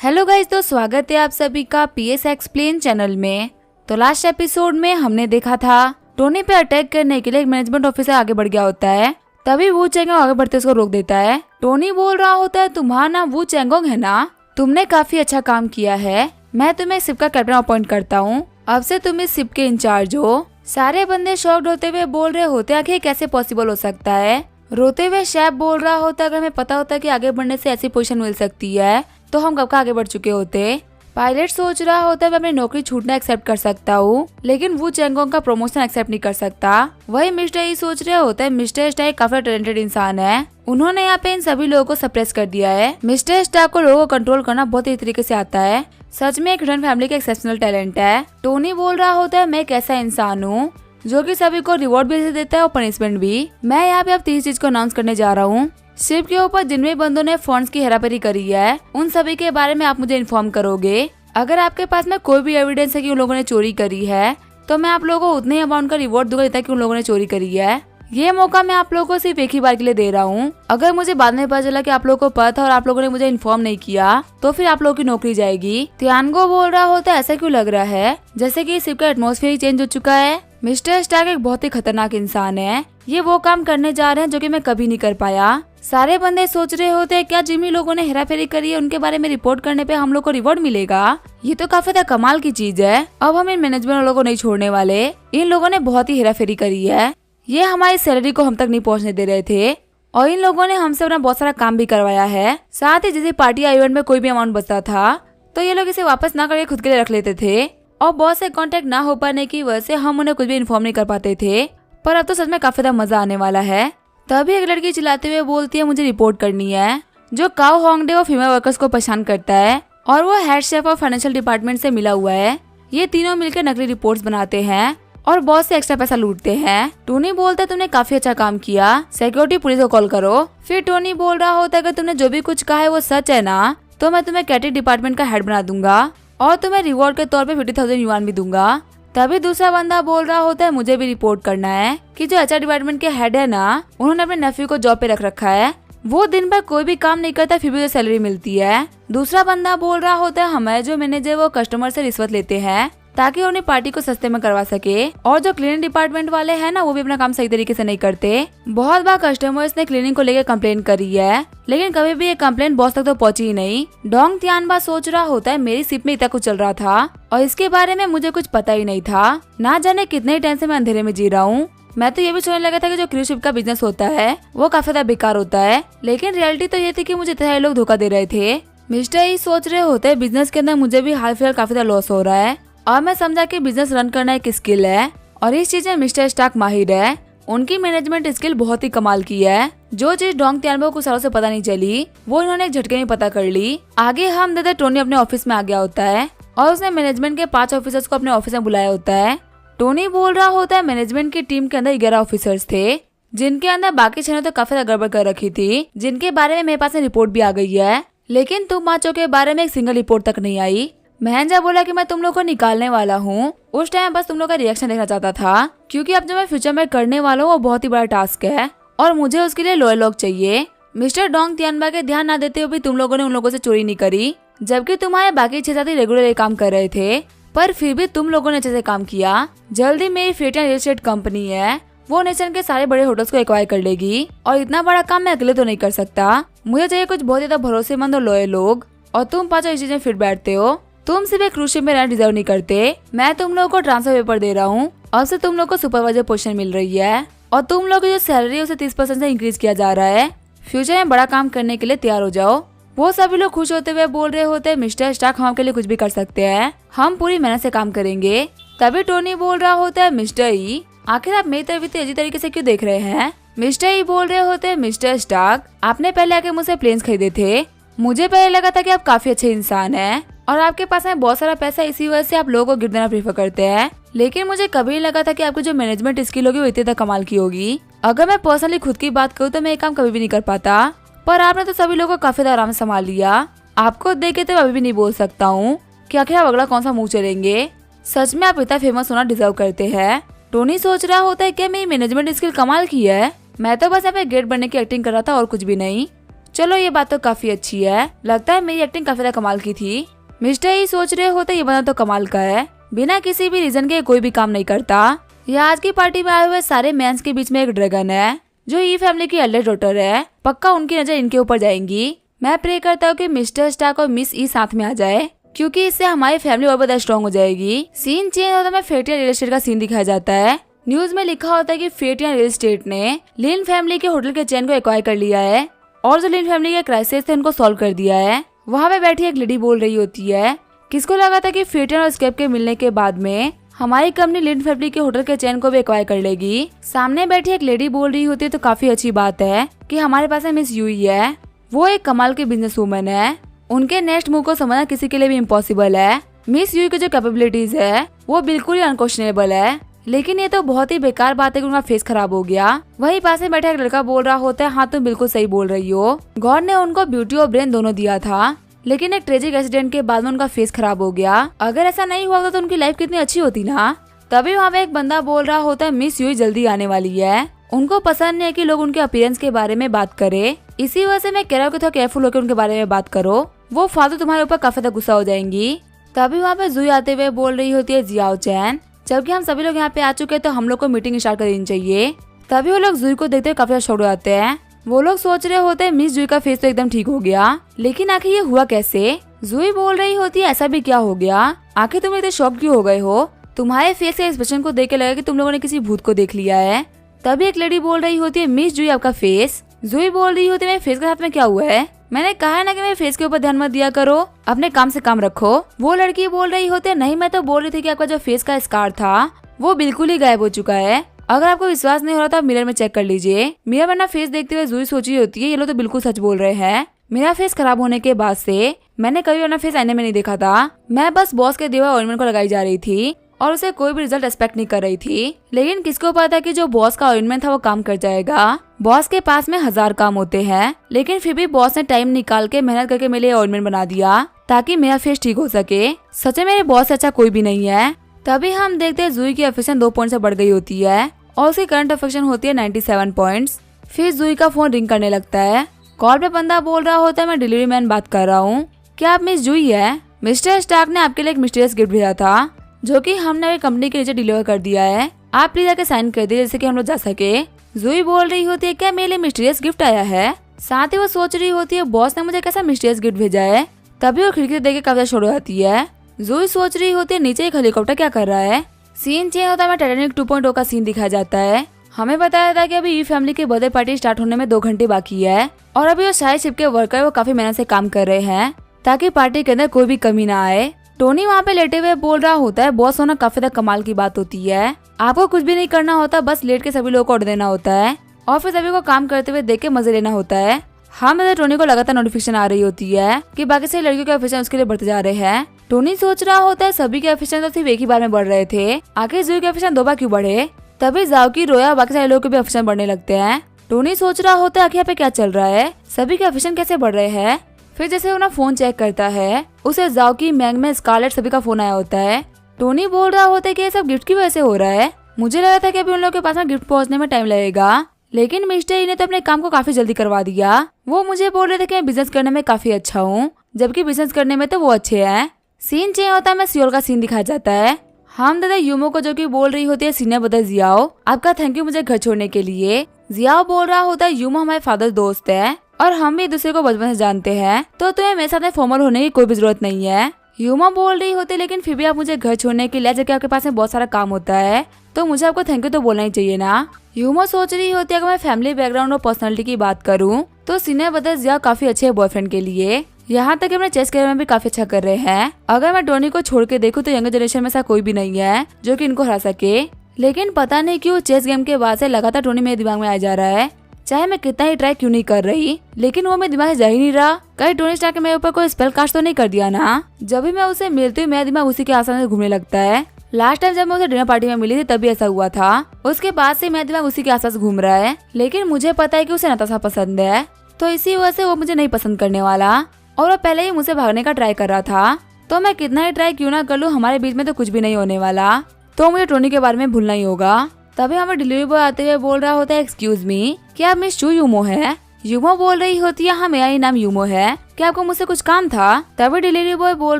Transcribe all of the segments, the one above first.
Hello guys, तो स्वागत है आप सभी का पीएस एक्सप्लेन चैनल में। तो लास्ट एपिसोड में हमने देखा था टोनी पे अटैक करने के लिए एक मैनेजमेंट ऑफिसर आगे बढ़ गया होता है। तभी वू चेंगोंग आगे बढ़ते उसको रोक देता है। टोनी बोल रहा होता है, तुम्हारा नाम वू चेंगोंग है ना? तुमने काफी अच्छा काम किया है, मैं तुम्हें शिप का कैप्टन अपॉइंट करता हूँ। अब से तुम इस शिप के इंचार्ज हो। सारे बंदे शॉक्ड होते हुए बोल रहे होते हैं कि कैसे पॉसिबल हो सकता है। रोते हुए शैप बोल रहा होता है, अगर हमें पता होता कि आगे बढ़ने से ऐसी पोजीशन मिल सकती है तो हम कब का आगे बढ़ चुके होते। पायलट सोच रहा होता है, मैं अपनी नौकरी छूटना एक्सेप्ट कर सकता हूँ, लेकिन वू चेंगोंग का प्रमोशन एक्सेप्ट नहीं कर सकता। वही मिस्टर ई सोच रहे होता है, मिस्टर स्टार्क काफी टैलेंटेड इंसान है, उन्होंने यहाँ पे इन सभी लोगों को सप्रेस कर दिया है। मिस्टर स्टार्क को लोगों को कंट्रोल करना बहुत ही तरीके से आता है। सच में एक हिडन फैमिली का एक्सेप्शनल टैलेंट है। टोनी बोल रहा होता है, मैं एक ऐसा इंसान हूँ जो कि सभी को रिवॉर्ड भी देता है और पनिशमेंट भी। मैं यहाँ पे अब 30 चीज को अनाउंस करने जा रहा हूँ। शिप के ऊपर जिन भी बंदों ने फंड्स की हेराफेरी करी है उन सभी के बारे में आप मुझे इन्फॉर्म करोगे। अगर आपके पास में कोई भी एविडेंस है कि उन लोगों ने चोरी करी है तो मैं आप लोगों को उतने ही अमाउंट का रिवॉर्ड दूंगा जितना कि उन लोगों ने चोरी करी है। ये मौका मैं आप लोगों को सिर्फ एक ही बार के लिए दे रहा हूँ। अगर मुझे बाद में पता चला कि आप लोगों को पता था और आप लोगों ने मुझे इन्फॉर्म नहीं किया तो फिर आप लोगों की नौकरी जाएगी। तियानगो बोल रहा होता है, ऐसा क्यों लग रहा है जैसे कि शिप का एटमॉस्फेयर चेंज हो चुका है। मिस्टर स्टार्क एक बहुत ही खतरनाक इंसान है, ये वो काम करने जा रहे हैं जो कि मैं कभी नहीं कर पाया। सारे बंदे सोच रहे होते हैं, क्या जिन लोगों ने हेराफेरी करी है उनके बारे में रिपोर्ट करने पे हम लोग को रिवॉर्ड मिलेगा। ये तो काफी ज्यादा कमाल की चीज है। अब हम इन मैनेजमेंट वालों को नहीं छोड़ने वाले। इन लोगों ने बहुत ही हेराफेरी करी है, ये हमारी सैलरी को हम तक नहीं पहुंचने दे रहे थे और इन लोगों ने हमसे अपना बहुत सारा काम भी करवाया है। साथ ही जैसे पार्टी या इवेंट में कोई भी अमाउंट बचता था तो ये लोग इसे वापस ना करके खुद के लिए रख लेते थे और बॉस से कांटेक्ट ना हो पाने की वजह से हम उन्हें कुछ भी इन्फॉर्म नहीं कर पाते थे। पर अब तो सच में काफी ज्यादा मजा आने वाला है। तभी एक लड़की चिल्लाते हुए बोलती है, मुझे रिपोर्ट करनी है। जो काओ होंगडे वो फीमेल वर्कर्स को परेशान करता है और वो हेड शेफ और फाइनेंशियल डिपार्टमेंट से मिला हुआ है। ये तीनों मिलकर नकली रिपोर्ट्स बनाते हैं और बॉस से एक्स्ट्रा पैसा लूटते हैं। टोनी बोलता है, तुमने काफी अच्छा काम किया, सिक्योरिटी पुलिस को कॉल करो। फिर टोनी बोल रहा होता है, अगर तुमने जो भी कुछ कहा है वो सच है ना तो मैं तुम्हें कैटेगरी डिपार्टमेंट का हेड बना दूंगा और तुम्हें रिवॉर्ड के तौर पे 50,000 युआन भी दूंगा। तभी दूसरा बंदा बोल रहा होता है, मुझे भी रिपोर्ट करना है कि जो एचआर डिपार्टमेंट के हेड है ना उन्होंने अपने नेफ्यू को जॉब पे रख रखा है। वो दिन भर कोई भी काम नहीं करता फिर भी जो सैलरी मिलती है। दूसरा बंदा बोल रहा होता है, हमारे जो मैनेजर वो कस्टमर से रिश्वत लेते हैं ताकि उन्हें पार्टी को सस्ते में करवा सके और जो क्लीनिंग डिपार्टमेंट वाले हैं ना वो भी अपना काम सही तरीके से नहीं करते। बहुत बार कस्टमर्स ने क्लीनिंग को लेकर कंप्लेन करी है लेकिन कभी भी ये कंप्लेन बॉस तक तो पहुंची ही नहीं। डोंग तियानबा सोच रहा होता है, मेरी शिप में इतना कुछ चल रहा था और इसके बारे में मुझे कुछ पता ही नहीं था। ना जाने कितने टाइम से मैं अंधेरे में जी रहा हूँ। मैं तो ये भी सोचने लगा था कि जो क्रूज शिप का बिजनेस होता है वो काफी ज्यादा बेकार होता है, लेकिन रियलिटी तो ये थी कि मुझे इतने लोग धोखा दे रहे थे। मिस्टर ई सोच रहे होते हैं, बिजनेस के अंदर मुझे भी हाल फिलहाल काफी ज्यादा लॉस हो रहा है और मैं समझा कि बिजनेस रन करना एक स्किल है और इस चीज में मिस्टर स्टार्क माहिर है। उनकी मैनेजमेंट स्किल बहुत ही कमाल की है। जो चीज डोंग तियानबा को कुछ सालों से पता नहीं चली वो इन्होंने एक झटके में पता कर ली। आगे हम देखते टोनी अपने ऑफिस में आ गया होता है और उसने मैनेजमेंट के 5 ऑफिसर्स को अपने ऑफिस में बुलाया होता है। टोनी बोल रहा होता है, मैनेजमेंट की टीम के अंदर 11 ऑफिसर्स थे जिनके अंदर बाकी 6 ने तो काफी गड़बड़ कर रखी थी, जिनके बारे में मेरे पास रिपोर्ट भी आ गई है, लेकिन तुम 5 के बारे में एक सिंगल रिपोर्ट तक नहीं आई। महंजा बोला कि मैं तुम लोग को निकालने वाला हूँ। उस टाइम बस तुम लोग का रिएक्शन देखना चाहता था क्योंकि अब जो मैं फ्यूचर में करने वाला हूँ वो बहुत ही बड़ा टास्क है और मुझे उसके लिए लॉयल लोग चाहिए। मिस्टर डोंग तियानबा के ध्यान ना देते हुए भी तुम लोगों ने उन लोगों से चोरी नहीं करी, जबकि तुम्हारे बाकी 6 साथी रेगुलर काम कर रहे थे, पर फिर भी तुम लोगों ने अच्छे से काम किया। जल्दी मेरी फेटिया रियल एस्टेट कंपनी है, वो नेशन के सारे बड़े होटल्स को एक्वायर कर लेगी और इतना बड़ा काम मैं अकेले तो नहीं कर सकता। मुझे चाहिए कुछ बहुत ज्यादा भरोसेमंद और लॉयल लोग और तुम 5 इस चीज में फिट बैठते हो। तुम सिर्फ एक क्रूज शिप में रहना डिजर्व नहीं करते। मैं तुम लोगों को ट्रांसफर पेपर दे रहा हूँ और से तुम लोग को सुपरवाइजर पोजीशन मिल रही है और तुम लोग की जो सैलरी है उसे 30% से इंक्रीज किया जा रहा है। फ्यूचर में बड़ा काम करने के लिए तैयार हो जाओ। वो सभी लोग खुश होते हुए बोल रहे होते हैं, मिस्टर स्टार्क हम आपके लिए कुछ भी कर सकते हैं, हम पूरी मेहनत से काम करेंगे। तभी टोनी बोल रहा होता है, मिस्टर ई आखिर आप मेरी तरफ इतनी अजीब तरीके से क्यों देख रहे हैं। मिस्टर ई बोल रहे होते हैं, मिस्टर स्टार्क आपने पहले आके मुझसे प्लेन्स खरीदे थे, मुझे पहले लगा था कि आप काफी अच्छे इंसान हैं और आपके पास में बहुत सारा पैसा, इसी वजह से आप लोगों को गिर देना प्रेफर करते हैं, लेकिन मुझे कभी नहीं लगा था कि आपकी जो मैनेजमेंट स्किल होगी वो इतनी तक कमाल की होगी। अगर मैं पर्सनली खुद की बात करूँ तो मैं ये काम कभी भी नहीं कर पाता, पर आपने तो सभी लोगों को काफी आराम से संभाल लिया। आपको देख के तो अभी भी नहीं बोल सकता हूँ कि आखिर आप अगला कौन सा मुंह चलेंगे। सच में आप इतना फेमस होना डिजर्व करते हैं। टोनी सोच रहा होता है कि मेरी मैनेजमेंट स्किल कमाल की है, मैं तो बस यहाँ पे गेट बनने की एक्टिंग कर रहा था और कुछ भी नहीं। चलो ये बात तो काफी अच्छी है, लगता है मेरी एक्टिंग काफी ज्यादा कमाल की थी। मिस्टर ई सोच रहे होते ये बंदा तो कमाल का है, बिना किसी भी रीजन के कोई भी काम नहीं करता। ये आज की पार्टी में आए हुए सारे मैंस के बीच में एक ड्रैगन है जो ई फैमिली की एल्डर डॉटर है, पक्का उनकी नजर इनके ऊपर जाएंगी। मैं प्रे करता हूँ कि मिस्टर स्टार्क और मिस ई साथ में आ जाए, क्योंकि इससे हमारी फैमिली और ज्यादा स्ट्रॉन्ग हो जाएगी। सीन चेंज होता है, फेटिया रियल एस्टेट का सीन दिखाया जाता है। न्यूज में लिखा होता है कि फेटिया रियल एस्टेट ने लिन फैमिली के होटल के चेन को एक्वायर कर लिया है और जो लिन फैमिली के क्राइसिस थे उनको सॉल्व कर दिया है। वहाँ पे बैठी एक लेडी बोल रही होती है, किसको लगा था कि फेटिया और स्केप के मिलने के बाद में हमारी कंपनी लिन फैमिली के होटल के चेन को भी एक्वायर कर लेगी। सामने बैठी एक लेडी बोल रही होती है, तो काफी अच्छी बात है कि हमारे पास मिस यूई है, वो एक कमाल की बिजनेस वूमन है। उनके नेक्स्ट मूव को समझना किसी के लिए भी इम्पॉसिबल है। मिस यूई की जो कैपेबिलिटीज है वो बिल्कुल ही अनक्वेश्चनेबल है, लेकिन ये तो बहुत ही बेकार बात है कि उनका फेस खराब हो गया। वहीं पास में बैठा एक लड़का बोल रहा होता है, हाँ तुम बिल्कुल सही बोल रही हो, गॉड ने उनको ब्यूटी और ब्रेन दोनों दिया था, लेकिन एक ट्रेजिक एक्सीडेंट के बाद में उनका फेस खराब हो गया। अगर ऐसा नहीं हुआ तो उनकी लाइफ कितनी अच्छी होती ना। तभी वहाँ पे एक बंदा बोल रहा होता है, मिस यूई जल्दी आने वाली है, उनको पसंद नहीं है कि लोग उनके अपीयरेंस के बारे में बात करे, इसी वजह से मैं कह रहा हूँ कि थोड़ा केयरफुल होकर उनके बारे में बात करो, वो फालतू तुम्हारे ऊपर काफी ज्यादा गुस्सा हो जाएंगी। तभी वहाँ पे जुई आते हुए बोल रही होती है, जियाओ चैन, जबकि हम सभी लोग यहाँ पे आ चुके हैं तो हम लोग को मीटिंग स्टार्ट कर देनी चाहिए। तभी वो लोग जुई को देखते हुए काफी शॉक हो जाते हैं। वो लोग सोच रहे होते हैं मिस जुई का फेस तो एकदम ठीक हो गया, लेकिन आखिर ये हुआ कैसे। जुई बोल रही होती है, ऐसा भी क्या हो गया, आखिर तुम इतने शॉक क्यों हो गए हो, तुम्हारे फेस के एक्सप्रेशन को देख के लगा कि तुम लोगों ने किसी भूत को देख लिया है। तभी एक लेडी बोल रही होती है, मिस जुई आपका फेस। जुई बोल रही होती है, मेरे फेस के साथ में क्या हुआ है, मैंने कहा है ना कि मेरे फेस के ऊपर ध्यान मत दिया करो, अपने काम से काम रखो। वो लड़की बोल रही होती है, नहीं मैं तो बोल रही थी कि आपका जो फेस का स्कार था वो बिल्कुल ही गायब हो चुका है, अगर आपको विश्वास नहीं हो रहा तो आप मिरर में चेक कर लीजिए। मिरर में अपना फेस देखते हुए जुई सोची होती है, ये लोग तो बिल्कुल सच बोल रहे हैं, मेरा फेस खराब होने के बाद से मैंने कभी अपना फेस आईने में नहीं देखा था, मैं बस बॉस के दिए हुए ऑइंटमेंट को लगाई जा रही थी और उसे कोई भी रिजल्ट एक्सपेक्ट नहीं कर रही थी, लेकिन किसको पता कि जो बॉस का ऑइंटमेंट था वो काम कर जाएगा। बॉस के पास में 1000 काम होते हैं, लेकिन फिर भी बॉस ने टाइम निकाल के मेहनत करके मेरे लिए ऑइंटमेंट बना दिया ताकि मेरा फेस ठीक हो सके। सच में मेरे बॉस से अच्छा कोई भी नहीं है। तभी हम देखते हैं जुई की अफेक्शन 2 पॉइंट से बढ़ गई होती है और उसकी करंट अफेक्शन होती है 97 पॉइंट्स। फिर जुई का फोन रिंग करने लगता है, कॉल पे बंदा बोल रहा होता है, मैं डिलीवरी मैन बात कर रहा हूँ, क्या आप मिस जुई है, मिस्टर स्टार्क ने आपके लिए एक मिस्टीरियस गिफ्ट भेजा था जो कि हमने अभी कंपनी के नीचे डिलीवर कर दिया है, आप प्लीज आके साइन कर दीजिए जैसे कि हम लोग जा सके। जुई बोल रही होती है, क्या मेरे लिए मिस्टीरियस गिफ्ट आया है, साथ ही वो सोच रही होती है बॉस ने मुझे कैसा मिस्टीरियस गिफ्ट भेजा है। तभी वो खिड़की से देख के काफी शोर हो जाती है। जुई सोच रही होती है नीचे एक हेलीकॉप्टर क्या कर रहा है। सीन चेंज होता है, टाइटैनिक 2.0 का सीन दिखाया जाता है। हमें बताया था कि अभी ई फैमिली की बर्थडे पार्टी स्टार्ट होने में 2 घंटे बाकी है और अभी वो सारे शिप के वर्कर वो काफी मेहनत से काम कर रहे हैं ताकि पार्टी के अंदर कोई भी कमी ना आए। टोनी वहाँ पे लेटे हुए बोल रहा होता है, बॉस होना काफी ज्यादा कमाल की बात होती है, आपको कुछ भी नहीं करना होता, बस लेट के सभी लोगों को ऑर्डर देना होता है और फिर सभी को काम करते हुए देख के मजे लेना होता है। हाँ मतलब टोनी को लगातार नोटिफिकेशन आ रही होती है कि बाकी से लड़कियों के अफेक्शन उसके लिए बढ़ते जा रहे हैं। टोनी सोच रहा होता है सभी के अफेक्शन तो सिर्फ एक ही बार में बढ़ रहे थे, आखिर जुई के अफेक्शन 2 बार क्यों बढ़े। तभी जाओकी रोया बाकी सारे लोगों के भी अफेक्शन बढ़ने लगते हैं। टोनी सोच रहा होता है आखिर यहाँ पे क्या चल रहा है, सभी के अफेक्शन कैसे बढ़ रहे हैं। फिर जैसे वो ना फोन चेक करता है, उसे जाओकी, मैंग में स्कारलेट सभी का फोन आया होता है। टोनी बोल रहा होता है कि ये सब गिफ्ट की वजह से हो रहा है, मुझे लगा था कि अभी उन लोगों के पास में गिफ्ट पहुंचने में टाइम लगेगा, लेकिन मिस्टर ई ने तो अपने काम को काफी जल्दी करवा दिया। वो मुझे बोल रहे थे कि मैं बिजनेस करने में काफी अच्छा हूँ, जबकि बिजनेस करने में तो वो अच्छे हैं। सीन चेंज होता है, मैं सियोल का सीन दिखाया जाता है। हम दादा यूमो को जो कि बोल रही होती है, सीनियर ब्रदर जियाओ आपका थैंक यू मुझे घर छोड़ने के लिए। जियाओ बोल रहा होता है, यूमो हमारे फादर दोस्त है और हम भी एक दूसरे को बचपन से जानते हैं, तो तुम्हें मेरे साथ में फॉर्मल होने की कोई भी जरूरत नहीं है। यूमा बोल रही होती है, लेकिन फिर भी आप मुझे घर छोड़ने के लिए, जबकि आपके पास में बहुत सारा काम होता है, तो मुझे आपको थैंक यू तो बोलना ही चाहिए ना। यूमा सोच रही होती है अगर मैं फैमिली बैकग्राउंड और पर्सनालिटी की बात करूँ तो सीनियर ब्रदर जिया काफी अच्छे है बॉयफ्रेंड के लिए, यहाँ तक कि अपने चेस कैरियर में भी काफी अच्छा कर रहे हैं। अगर मैं टोनी को छोड़ के देखूँ तो यंगर जनरेशन में ऐसा कोई भी नहीं है जो कि इनको हरा सके, लेकिन पता नहीं क्यों चेस गेम के बाद से लगातार टोनी मेरे दिमाग में आ जा रहा है, चाहे मैं कितना ही ट्राई क्यों नहीं कर रही, लेकिन वो मेरे दिमाग से जा ही नहीं रहा। कहीं टोनी स्टार्क मेरे ऊपर कोई स्पेल कास्ट तो नहीं कर दिया ना। जब भी मैं उसे मिलती हूँ मेरा दिमाग उसी के आसपास घूमने लगता है। लास्ट टाइम जब मैं उसे डिनर पार्टी में मिली थी तभी ऐसा हुआ था, उसके बाद से मेरा दिमाग उसी के आसपास घूम रहा है, लेकिन मुझे पता है कि उसे नताशा पसंद है, तो इसी वजह से वो मुझे नहीं पसंद करने वाला और वो पहले ही मुझसे भागने का ट्राई कर रहा था, तो मैं कितना ही ट्राई क्यों ना कर लूँ हमारे बीच में तो कुछ भी नहीं होने वाला, तो मुझे टोनी के बारे में भूलना ही होगा। तभी हमें डिलीवरी बॉय आते हुए बोल रहा होता है, एक्सक्यूज मी क्या आप मिस चू यूमो है। यूमो बोल रही होती है, हाँ मेरा ही नाम यूमो है, क्या आपको मुझसे कुछ काम था? तभी डिलीवरी बॉय बोल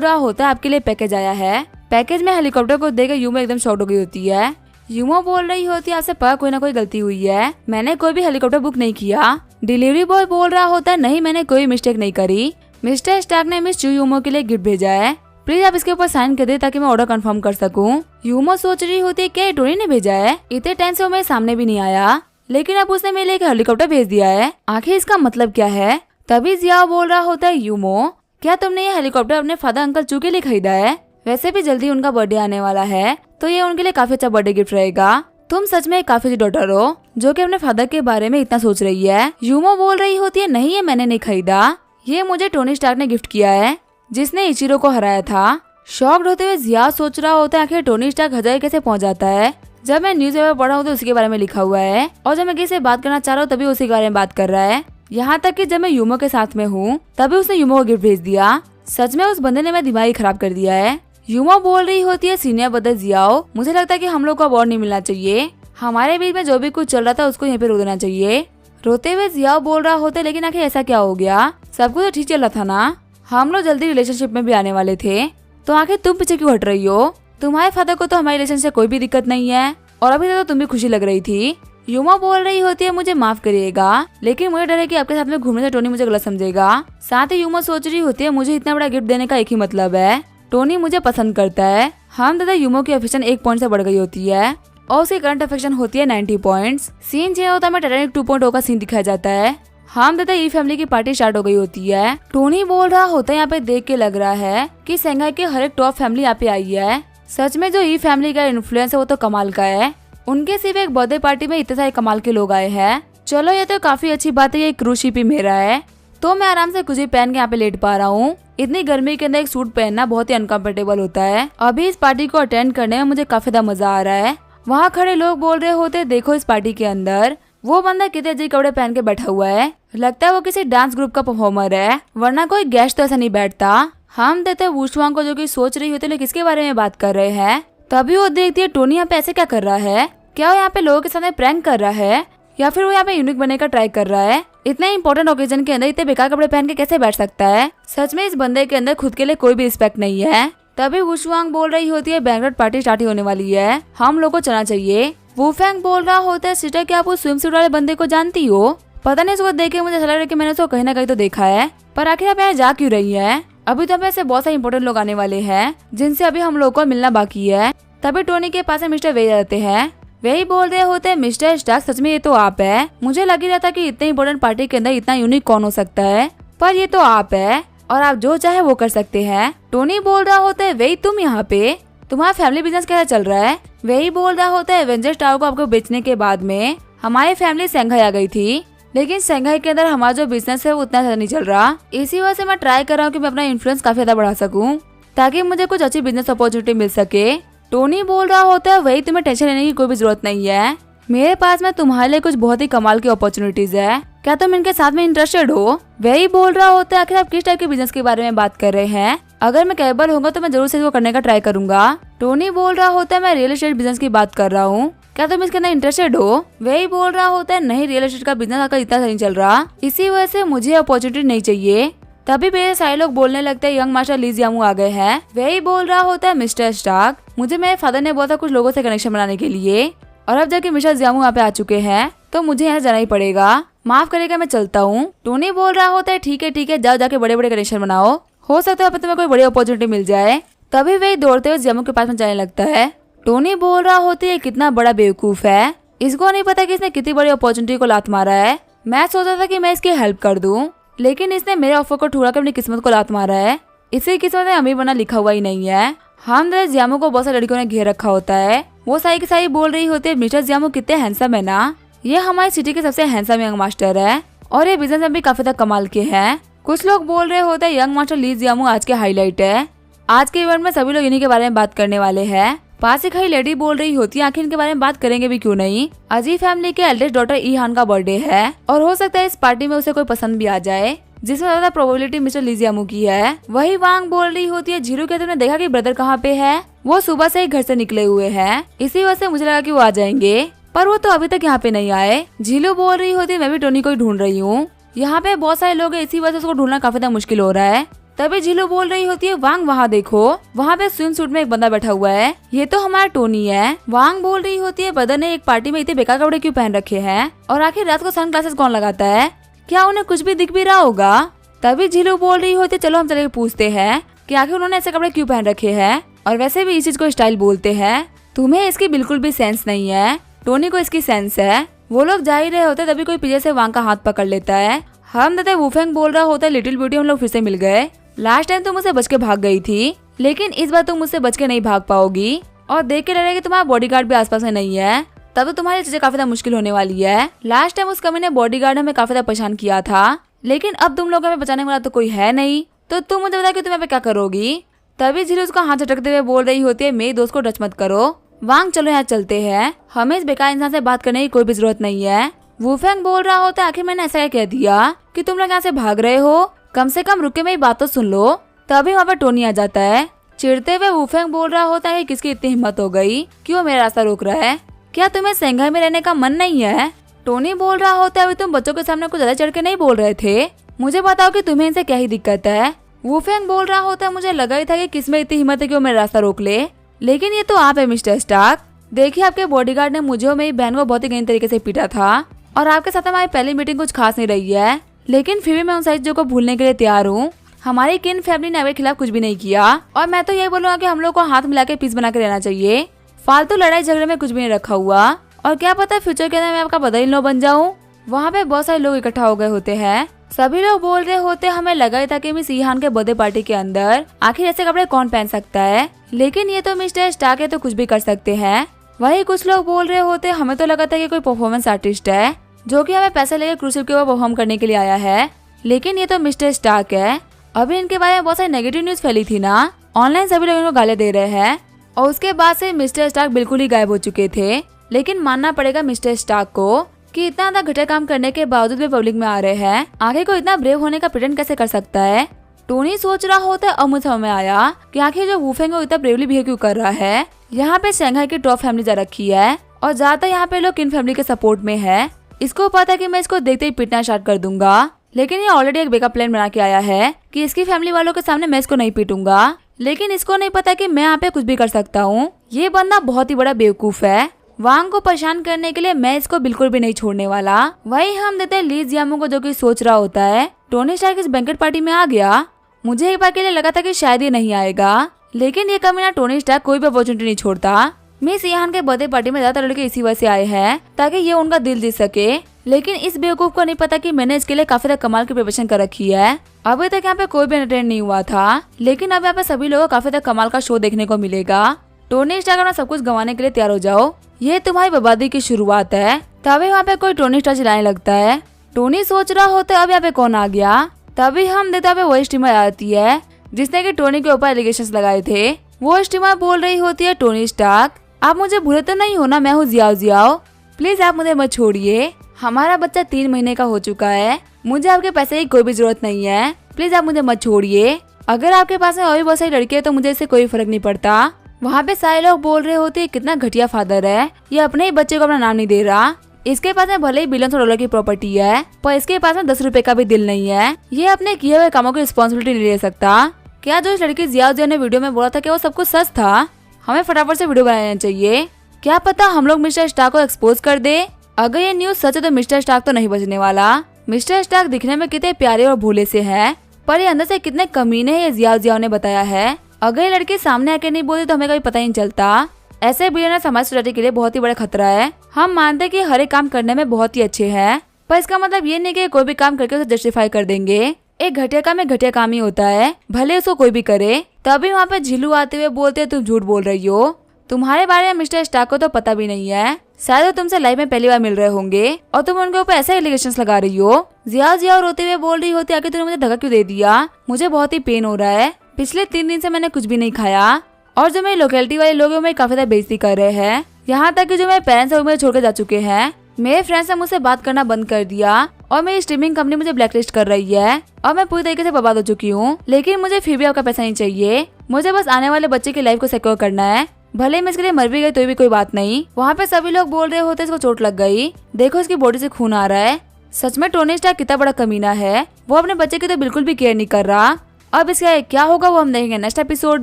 रहा होता है, आपके लिए पैकेज आया है। पैकेज में हेलीकॉप्टर को देकर यूमो एकदम शॉक हो गई होती है। यूमो बोल रही होती है, आपसे पर कोई ना कोई गलती हुई है, मैंने कोई भी हेलीकॉप्टर बुक नहीं किया। डिलीवरी बॉय बोल रहा होता है, नहीं मैंने कोई मिस्टेक नहीं करी, मिस्टर स्टार्क ने मिस यूमो के लिए गिफ्ट भेजा है, प्लीज आप इसके ऊपर साइन कर दे ताकि मैं ऑर्डर कंफर्म कर सकूं। यूमो सोच रही होती है, क्या टोनी ने भेजा है? इतने टाइम से वो मेरे सामने भी नहीं आया, लेकिन अब उसने मेरे लिए एक हेलीकॉप्टर भेज दिया है, आखिर इसका मतलब क्या है? तभी जियाओ बोल रहा होता है, यूमो क्या तुमने ये हेलीकॉप्टर अपने फादर अंकल चू के लिए खरीदा है? वैसे भी जल्दी उनका बर्थडे आने वाला है, तो ये उनके लिए काफी अच्छा बर्थडे गिफ्ट रहेगा। तुम सच में एक काफी अच्छी डॉटर हो जो कि अपने फादर के बारे में इतना सोच रही है। यूमो बोल रही होती है, नहीं ये मैंने नहीं खरीदा, ये मुझे टोनी स्टार्क ने गिफ्ट किया है, जिसने इचिरो को हराया था। शॉक्ड होते हुए जिया सोच रहा होता है, आखिर टोनी स्टार्क हजाए कैसे पहुंच जाता है? जब मैं न्यूज़ पेपर पढ़ा हूँ तो उसी के बारे में लिखा हुआ है, और जब मैं किसी से बात करना चाह रहा हूँ तभी उसी के बारे में बात कर रहा है। यहाँ तक कि जब मैं यूमो के साथ में हूँ तभी उसने यूमो को गिफ्ट भेज दिया। सच में उस बंदे ने मेरा दिमाग ही खराब कर दिया है। यूमो बोल रही होती है, सीनियर ब्रदर जियाओ मुझे लगता है कि हम लोग को अवार्ड नहीं मिलना चाहिए, हमारे बीच में जो भी कुछ चल रहा था उसको यहीं पे रोक देना चाहिए। रोते हुए जियाओ बोल रहा होता है, लेकिन आखिर ऐसा क्या हो गया? सब कुछ तो ठीक चल रहा था ना, हम लोग जल्दी रिलेशनशिप में भी आने वाले थे, तो आखिर तुम पीछे क्यों हट रही हो? तुम्हारे फादर को तो हमारे रिलेशन से कोई भी दिक्कत नहीं है, और अभी तक तो तुम भी खुशी लग रही थी। यूमा बोल रही होती है, मुझे माफ करिएगा, लेकिन मुझे डर है कि आपके साथ में घूमने से टोनी मुझे गलत समझेगा। साथ ही यूमा सोच रही होती है, मुझे इतना बड़ा गिफ्ट देने का एक ही मतलब है, टोनी मुझे पसंद करता है। हम तथा यूमो की अफेक्शन 1 पॉइंट से बढ़ गई होती है, और उसकी करंट अफेक्शन होती है 90 पॉइंट्स। सीन चेंज होता है, टाइटैनिक 2.0 का सीन दिखाया जाता है। हम तथा ई फैमिली की पार्टी स्टार्ट हो गई होती है। टोनी बोल रहा होता है, यहाँ पे देख के लग रहा है कि शंघाई की हर एक टॉप फैमिली यहाँ पे आई है। सच में जो ई फैमिली का इन्फ्लुएंस है वो तो कमाल का है, उनके सिर्फ एक बर्थडे पार्टी में इतने सारे कमाल के लोग आए हैं। चलो ये तो काफी अच्छी बात है, ये क्रूज शिप ही मेरा है, तो मैं आराम से कुछ ही पहन के यहाँ पे लेट पा रहा हूँ। इतनी गर्मी के अंदर एक सूट पहनना बहुत ही अनकंफर्टेबल होता है। अभी इस पार्टी को अटेंड करने में मुझे काफी ज्यादा मजा आ रहा है। वहाँ खड़े लोग बोल रहे होते, देखो इस पार्टी के अंदर वो बंदा कितने अजीब कपड़े पहन के बैठा हुआ है, लगता है वो किसी डांस ग्रुप का परफॉर्मर है, वरना कोई गेस्ट तो ऐसा नहीं बैठता। हम देते वुशवांग को, जो कि सोच रही होती है किसके बारे में बात कर रहे हैं। तभी वो देखती है टोनी यहाँ पे ऐसे क्या कर रहा है, क्या वो यहाँ पे लोगों के साथ प्रैंक कर रहा है, या फिर वो यहाँ पे यूनिक बनने का ट्राई कर रहा है। इतने इंपॉर्टेंट ओकेजन के अंदर इतने बेकार कपड़े पहन के कैसे बैठ सकता है? सच में इस बंदे के अंदर खुद के लिए कोई भी रिस्पेक्ट नहीं है। तभी वुशवांग बोल रही होती है, बैंगलोर पार्टी स्टार्ट होने वाली है, हम लोग को चलना चाहिए। वुफेंग बोल रहा होता है, सिस्टर क्या आप उस स्विम सूट वाले बंदे को जानती हो? पता नहीं, उसको देख के मुझे ऐसा लग रहा है कि मैंने उसको कहीं ना कहीं तो देखा है, पर आखिर आप यहाँ जा क्यों रही है? अभी तो हमें ऐसे बहुत सारे इंपॉर्टेंट लोग आने वाले हैं जिनसे अभी हम लोग को मिलना बाकी है। तभी टोनी के पास मिस्टर वे रहते हैं, वही बोल रहे होते हैं, मिस्टर स्टार्क सच में ये तो आप है, मुझे लग ही रहा था कि इतने इंपॉर्टेंट पार्टी के अंदर इतना यूनिक कौन हो सकता है, पर ये तो आप है और आप जो चाहे वो कर सकते हैं। टोनी बोल रहा होता है, वही तुम यहाँ पे, तुम्हारा फैमिली बिजनेस कैसा चल रहा है? वही बोल रहा होता है, एवेंजर्स टावर को आपको बेचने के बाद में हमारी फैमिली शंघाई आ गई थी, लेकिन शंघाई के अंदर हमारा जो बिजनेस है वो उतना ज्यादा नहीं चल रहा। इसी वजह से मैं ट्राई कर रहा हूँ कि मैं अपना इन्फ्लुएंस काफी ज्यादा बढ़ा सकूँ, ताकि मुझे कुछ अच्छी बिजनेस अपॉर्चुनिटी मिल सके। टोनी बोल रहा होता है, वही तुम्हें टेंशन लेने की कोई भी जरूरत नहीं है, मेरे पास में तुम्हारे लिए कुछ बहुत ही कमाल की अपॉर्चुनिटीज है, क्या तुम इनके साथ में इंटरेस्टेड हो? वही बोल रहा होता है, आखिर आप किस टाइप के बिजनेस के बारे में बात कर रहे हैं? अगर मैं कैपेबल होगा तो मैं जरूर से इसको करने का ट्राई करूंगा। टोनी बोल रहा होता है, मैं रियल एस्टेट बिजनेस की बात कर रहा हूँ, क्या तुम इसके अंदर इंटरेस्टेड हो? वही बोल रहा होता है, नहीं रियल एस्टेट का बिजनेस आकर इतना नहीं चल रहा, इसी वजह से मुझे अपॉर्चुनिटी नहीं चाहिए। तभी मेरे सारे लोग बोलने लगते हैं, यंग मास्टर ली जियामू आ गए हैं। वही बोल रहा होता है, मिस्टर स्टार्क मुझे मेरे फादर ने बोला था कुछ लोगों से कनेक्शन बनाने के लिए, और अब जाके मिस्टर जियामू यहाँ पे आ चुके हैं, तो मुझे यहाँ जाना ही पड़ेगा, माफ करेगा मैं चलता हूँ। टोनी बोल रहा होता है, ठीक है जाओ, जाके बड़े बड़े कनेक्शन बनाओ, हो सकता है तुम्हें कोई बड़ी अपॉर्चुनिटी मिल जाए। तभी वही दौड़ते हुए जियामू के पास में जाने लगता है। टोनी बोल रहा होती है, कितना बड़ा बेवकूफ है, इसको नहीं पता कि इसने कितनी बड़ी अपॉर्चुनिटी को लात मारा है। मैं सोचा था कि मैं इसकी हेल्प कर दूं, लेकिन इसने मेरे ऑफर को ठुकरा कर अपनी किस्मत को लात मारा है। इसी किस्मत में अमीर बना लिखा हुआ ही नहीं है। हम जियामू को बहुत सारी लड़कियों ने घेर रखा होता है, वो सारी की सारी बोल रही होती है, मिस्टर जियामू कितने हैंडसम है ना, ये हमारी सिटी के सबसे हैंडसम यंग मास्टर है, और ये बिजनेस में भी काफी तक कमाल के हैं। कुछ लोग बोल रहे होते हैं, यंग मास्टर ली जियामू आज के हाईलाइट है, आज के इवेंट में सभी लोग इन्हीं के बारे में बात करने वाले हैं। पास ही खड़ी लेडी बोल रही होती है, आखिर इनके बारे में बात करेंगे भी क्यों नहीं, अजी फैमिली के एल्डेस्ट डॉटर ई हान का बर्थडे है, और हो सकता है इस पार्टी में उसे कोई पसंद भी आ जाए, जिसमें ज्यादा प्रोबेबिलिटी मिस्टर ली जियामू की है। वही वांग बोल रही होती है, जीरू के तुमने देखा कि ब्रदर कहाँ पे है? वो सुबह से ही घर से निकले हुए हैं, इसी वजह से मुझे लगा कि वो आ जाएंगे, पर वो तो अभी तक यहाँ पे नहीं आए। झीलू बोल रही होती है, मैं भी टोनी को ही ढूंढ रही हूँ, यहाँ पे बहुत सारे लोग हैं, इसी वजह से उसको ढूंढना काफी ज्यादा मुश्किल हो रहा है। तभी झीलू बोल रही होती है, वांग वहाँ देखो, वहाँ पे स्विम सूट में एक बंदा बैठा हुआ है, ये तो हमारा टोनी है। वांग बोल रही होती है, ब्रदर ने एक पार्टी में इतने बेकार कपड़े क्यों पहन रखे हैं, और आखिर रात को सन ग्लासेस कौन लगाता है, क्या उन्हें कुछ भी दिख भी रहा होगा। तभी झीलू बोल रही होती है, चलो हम चले पूछते हैं कि आखिर उन्होंने ऐसे कपड़े क्यों पहन रखे हैं, और वैसे भी इस चीज को स्टाइल बोलते हैं। तुम्हें इसकी बिल्कुल भी सेंस नहीं है, टोनी को इसकी सेंस है। वो लोग जा ही रहे होते तभी कोई पीछे से वांग का हाथ पकड़ लेता है। हम देते वुफेंग बोल रहा होता है, लिटिल ब्यूटी हम लोग फिर से मिल गए। लास्ट टाइम तुम मुझसे बच के भाग गई थी, लेकिन इस बार तुम मुझसे बच के नहीं भाग पाओगी, और देख के लग रहा है कि तुम्हारा बॉडीगार्ड भी आसपास में नहीं है, तब तो तुम्हारी चीजें काफी ज्यादा मुश्किल होने वाली है। लास्ट टाइम उस कमी ने बॉडीगार्ड हमें काफी ज्यादा परेशान किया था, लेकिन अब तुम लोग हमें बचाने वाला तो कोई है नहीं, तो तुम मुझे बता कि तुम यहाँ पे क्या करोगी। तभी झीलू उसका हाथ झटकते हुए बोल रही होती है, मेरे दोस्त को टच मत करो। वांग चलो यहाँ चलते हैं, हमें इस बेकार इंसान से बात करने की कोई भी जरूरत नहीं है। वुफेंग बोल रहा होता है, आखिर मैंने ऐसा क्या कह दिया कि तुम लोग यहाँ से भाग रहे हो, कम से कम रुके मेरी बात तो सुन लो। तभी वहाँ पे टोनी आ जाता है। चिढ़ते हुए वुफेंग बोल रहा होता है, किसकी इतनी हिम्मत हो गई कि वो मेरा रास्ता रोक रहा है, क्या तुम्हें शंघाई में रहने का मन नहीं है। टोनी बोल रहा होता है, अभी तुम बच्चों के सामने कुछ ज्यादा चढ़ के नहीं बोल रहे थे, मुझे बताओ कि तुम्हें इनसे क्या ही दिक्कत है। वुफेंग बोल रहा होता है, मुझे लगा ही था कि किसमें इतनी हिम्मत है कि वो मेरा रास्ता रोक ले, लेकिन ये तो आप है मिस्टर स्टार्क। देखिए आपके बॉडीगार्ड ने मुझे और मेरी बहन को बहुत ही गंदे तरीके से पीटा था, और आपके साथ हमारी पहली मीटिंग कुछ खास नहीं रही है, लेकिन फिर भी मैं उन सारी चीजों को भूलने के लिए तैयार हूँ। हमारी किन फैमिली ने आपके खिलाफ कुछ भी नहीं किया, और मैं तो यही बोलूंगा कि हम लोग को हाथ मिला के पीस बना के रहना चाहिए। फालतू लड़ाई झगड़े में कुछ भी नहीं रखा हुआ, और क्या पता फ्यूचर के अंदर मैं आपका बदल लो बन जाऊँ। वहाँ पे बहुत सारे लोग इकट्ठा हो गए होते हैं, सभी लोग बोल रहे होते हमें लगा ही था कि मिस ईहान के बर्थडे पार्टी के अंदर आखिर ऐसे कपड़े कौन पहन सकता है, लेकिन ये तो मिस्टर स्टार्क है तो कुछ भी कर सकते हैं। वही कुछ लोग बोल रहे होते हमें तो लगा था कि कोई परफॉर्मेंस आर्टिस्ट है जो कि हमें पैसे लेकर क्रूज शिप के ऊपर परफॉर्म करने के लिए आया है, लेकिन ये तो मिस्टर स्टार्क है। अभी इनके बारे में बहुत सारी नेगेटिव न्यूज फैली थी ना, ऑनलाइन सभी लोग इनको गाली दे रहे हैं, और उसके बाद से मिस्टर स्टार्क बिल्कुल ही गायब हो चुके थे। लेकिन मानना पड़ेगा मिस्टर स्टार्क को कि इतना ज्यादा घटिया काम करने के बावजूद भी पब्लिक में आ रहे हैं, आगे को इतना ब्रेव होने का प्रिटेंड कैसे कर सकता है। टोनी सोच रहा होता है, अब मुझे समझ में आया कि आखिर जो वुफेंग इतना ब्रेवली बिहेव क्यों कर रहा है। यहाँ पे शंघाई की टॉप फैमिली जा रखी है, और ज्यादातर यहाँ पे लोग किन फैमिली के सपोर्ट में है। इसको पता है कि मैं इसको देखते ही पिटना स्टार्ट कर दूंगा, लेकिन ये ऑलरेडी एक बैकअप प्लान बना के आया है कि इसकी फैमिली वालों के सामने मैं इसको नहीं पीटूंगा, लेकिन इसको नहीं पता कि मैं यहाँ पे कुछ भी कर सकता हूँ। ये बंदा बहुत ही बड़ा बेवकूफ है। वांग को परेशान करने के लिए मैं इसको बिल्कुल भी नहीं छोड़ने वाला। वही हम देते हैं ली जियामो को, जो कि सोच रहा होता है टोनी स्टार्क इस बैंकेट पार्टी में आ गया। मुझे एक बार के लिए लगा था कि शायद ये नहीं आएगा, लेकिन ये कमीना टोनी स्टार्क कोई भी अपॉर्चुनिटी नहीं छोड़ता। मिस ईहान के बर्थडे पार्टी में ज्यादातर लड़के इसी वजह से आए हैं ताकि ये उनका दिल जीत सके, लेकिन इस बेवकूफ को नहीं पता कि मैंने इसके लिए काफी कमाल की प्रिपरेशन कर रखी है। अभी तक यहाँ पे कोई भी एंटरटेन नहीं हुआ था, लेकिन अब यहाँ पे सभी लोगों को काफी कमाल का शो देखने को मिलेगा। टोनी स्टार्क अपना सब कुछ गंवाने के लिए तैयार हो जाओ, ये तुम्हारी बर्बादी की शुरुआत है। तभी वहाँ पे कोई टोनी स्टार्क चिल्लाने लगता है। टोनी सोच रहा होता है अब यहाँ पे कौन आ गया। तभी हम देता पे वही स्टीमर आती है जिसने कि टोनी के ऊपर एलिगेशंस लगाए थे। वो स्टीमर बोल रही होती है, टोनी स्टार्क आप मुझे भूले तो नहीं हो ना, मैं हूँ जियाओ जियाओ, प्लीज आप मुझे मत छोड़िए। हमारा बच्चा 3 महीने का हो चुका है, मुझे आपके पैसे की कोई भी जरूरत नहीं है, प्लीज आप मुझे मत छोड़िए। अगर आपके पास में और भी बहुत सारी लड़की है तो मुझे इससे कोई फर्क नहीं पड़ता। वहाँ पे सारे लोग बोल रहे होते कितना घटिया फादर है, ये अपने ही बच्चे को अपना नाम नहीं दे रहा। इसके पास में भले ही बिलियन $100 की प्रॉपर्टी है, पर इसके पास में 10 रुपए का भी दिल नहीं है। ये अपने किए हुए कामों की रिस्पॉन्सिबिलिटी नहीं ले सकता। क्या जो इस लड़की जियाओ जियाओ ने वीडियो में बोला था कि वो सब कुछ सच था? हमें फटाफट से वीडियो बनाना चाहिए, क्या पता हम लोग मिस्टर स्टार्क को एक्सपोज कर दे। अगर ये न्यूज सच है तो मिस्टर स्टार्क तो नहीं बचने वाला। मिस्टर स्टार्क दिखने में कितने प्यारे और भोले से है, पर ये अंदर से कितने कमीने हैं, ये जियाओ जियाओ ने बताया है। अगर ये लड़की सामने आके नहीं बोलती तो हमें कभी पता ही नहीं चलता। ऐसे बिलियनर हमारी सोसाइटी के लिए बहुत ही बड़ा खतरा है। हम मानते हैं कि हर एक काम करने में बहुत ही अच्छे हैं, पर इसका मतलब ये नहीं कि कोई भी काम करके उसे जस्टिफाई कर देंगे। एक घटिया काम एक घटिया काम ही होता है, भले उसको कोई भी करे। तभी वहाँ पे झिलू आते हुए बोलते हैं, तुम झूठ बोल रही हो, तुम्हारे बारे में मिस्टर स्टार्क को तो पता भी नहीं है, शायद वो तुमसे लाइफ में पहली बार मिल रहे होंगे और तुम उनके ऊपर ऐसे एलिगेशंस लगा रही हो। जियाओ जियाओ रोते हुए बोल रही होती है, आखिर तूने मुझे धक्का क्यों दे दिया, मुझे बहुत ही पेन हो रहा है। पिछले 3 दिन से मैंने कुछ भी नहीं खाया, और जो मेरी लोकेलिटी वाले लोग हैं मेरी काफी ज्यादा बेइज्जती कर रहे हैं। यहाँ तक कि जो मेरे पेरेंट्स है वो मुझे छोड़ के जा चुके हैं। मेरे फ्रेंड्स ने मुझसे बात करना बंद कर दिया, और मेरी स्ट्रीमिंग कंपनी मुझे ब्लैकलिस्ट कर रही है, और मैं पूरी तरीके से बर्बाद हो चुकी हूँ। लेकिन मुझे फिर भी आपका पैसा नहीं चाहिए, मुझे बस आने वाले बच्चे की लाइफ को सिक्योर करना है। भले मैं इसके लिए मर भी गई तो भी कोई बात नहीं। वहाँ पे सभी लोग बोल रहे होते इसको चोट लग गई, देखो इसकी बॉडी से खून आ रहा है। सच में टोनी स्टार्क कितना बड़ा कमीना है, वो अपने बच्चे की तो बिल्कुल भी केयर नहीं कर रहा। अब इसका क्या होगा वो हम देखेंगे नेक्स्ट एपिसोड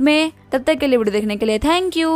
में। तब तक के लिए वीडियो देखने के लिए थैंक यू।